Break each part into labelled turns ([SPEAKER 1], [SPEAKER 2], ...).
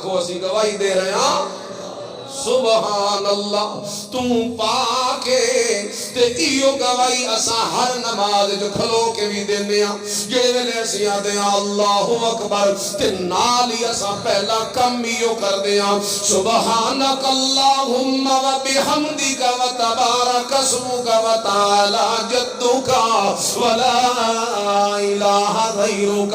[SPEAKER 1] کو اسی گواہی دے رہے ہیں سبحان اللہ تو پاکے تے ایو گواہی اسا ہر نماز جو کھلو کے بھی دینے ہیں جڑے ویلے اسی آدے ہیں اللہ اکبر تے نالی اسا پہلا کم ایو کر دے ہیں سبحانک اللہم و بحمدک و تبارک اسمک و تعالی جدک و لا الہ غیرک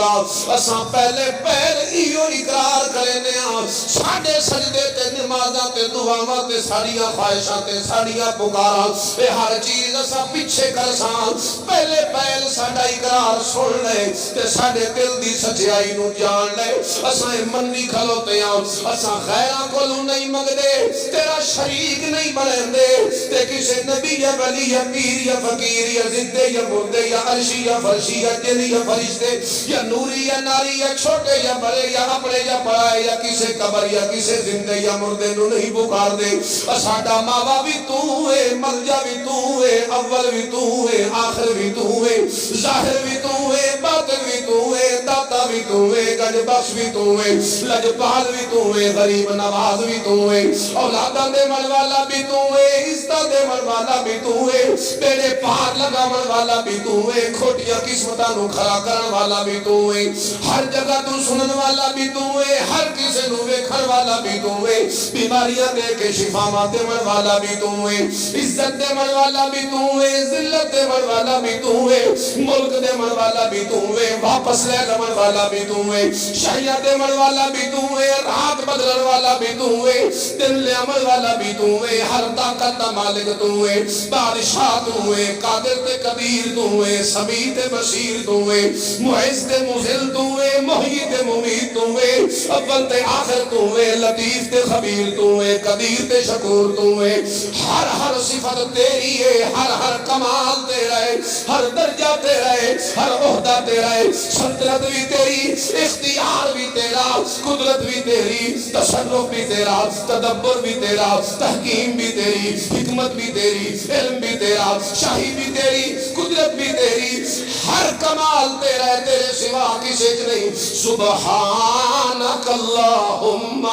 [SPEAKER 1] اسا پہلے پہل ایو اقرار کرنے ہیں ساڑھے سجدے تے نمازاں تے دعاواں تے ساڑیاں خواہشاں تے ساڑیاں پکاراں اے ہر چیز اسا پیچھے کر ساں پہلے پہل ساڑا اقرار سن لے تے ساڑے دل دی سچائی نو جان لے اسا منی کھلوتے ہیں اسا غیراں کولوں نہیں منگدے تیرا شریک نہیں بنیندے تے کسے نبی یا ولی یا پیر یا فقیر یا زندے یا مردے یا عرشی یا فرشی یا جنی یا فرشتے یا نوری یا ناری یا چھوٹے یا بڑے یا اپنے یا پڑھائے یا کسے قبر یا کسے زندے یا مردے نو نہیں پکار دے ساڈا ماوا بھی تو ہے ملجا بھی تو ہے اول بھی تو ہے آخر بھی تو ہے ظاہر بھی تو ہے باطن بھی تو ہے داتا بھی تو ہے گنج بخش بھی تو ہے لجپال بھی تو ہے غریب نواز بھی تو ہے اولاداں دے من والا بھی تو ہے عزتاں دے من والا بھی تو ہے میرے پار لگاون والا بھی تو ہے کھوٹیاں قسمتاں نو کھڑا کرن والا بھی تو ہے ہر جگہ تو سنن والا بھی تو ہے ہر کسے نو ویکھن والا بھی تو ہے بیماریاں دے کے شفاواں دیون والا بھی تو ہے عزت دیون والا بھی تو ہے ذلت دیون والا بھی تو ہے ملک دیون والا بھی تو ہے واپس لے جاون والا بھی تو ہے شہیاں دیون والا بھی تو ہے رات بدلن والا بھی تو ہے دل لیامن والا بھی تو ہے ہر طاقت دا مالک تو ہے بادشاہ تو ہے قادر تے قدیر تو ہے سمیع تے بصیر تو ہے معز تے مذل تو ہے محیی تے ممیت تو ہے اول تے آخر تو ہے لطیف تے خبیر تو ہے قدیر تے شکور تو ہے ہر صفت تیری ہے ہر کمال تیرا ہے ہر درجہ تیرا ہے ہر عہدہ تیرا ہے سلطنت بھی تیری اختیار بھی تیرا قدرت بھی تیری تصرف بھی تیرا تدبر بھی تیرا تحکیم بھی تیری حکمت بھی تیری علم بھی تیرا شاہی بھی تیری قدرت بھی تیری ہر کمال تیرا ہے تیرے سوا کسی نہیں سبحانک اللہم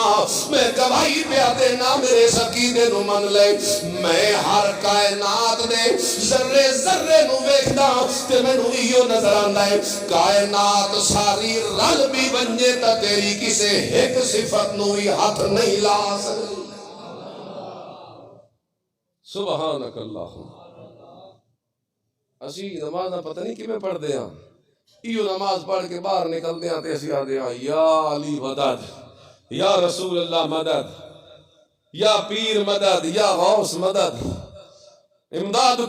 [SPEAKER 1] میں گواہی پہ دینا میرے سقیدے نو من لے میں ہر کائنات دے ذرے ذرے نو ویکھدا تے مینوں ایو نظر آندا ہے کائنات ساری رل بھی بنجے تا تیری کسے ایک صفت نو ہی ہاتھ نہیں لا سکتی سبحانک اللہم اسی نماز پتہ نہیں کیویں پڑھ دے ہاں ایو نماز پڑھ کے باہر نکل دے ہاں تے اسی آدے ہاں یا علی مدد یا رسول اللہ مدد یا پیر مدد یا غوث مدد امداد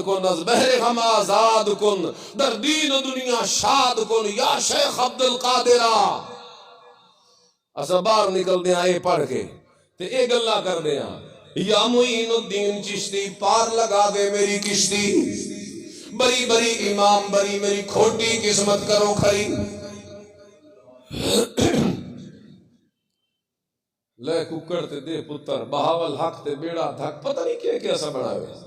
[SPEAKER 1] کن از بحر غم آزاد کن در دین و دنیا شاد کن یا شیخ عبدالقادرہ اسا باہر نکل دے آئے پڑھ کے تے اے گلہ کر دے یا معین الدین چشتی پار لگا دے میری کشتی بری بری امام بری میری کھوٹی قسمت کرو کھری لے ککڑ تے دے پتر بہاول حق تے بیڑا دھک پتہ نہیں کیا کیا سا بڑھا ہوئے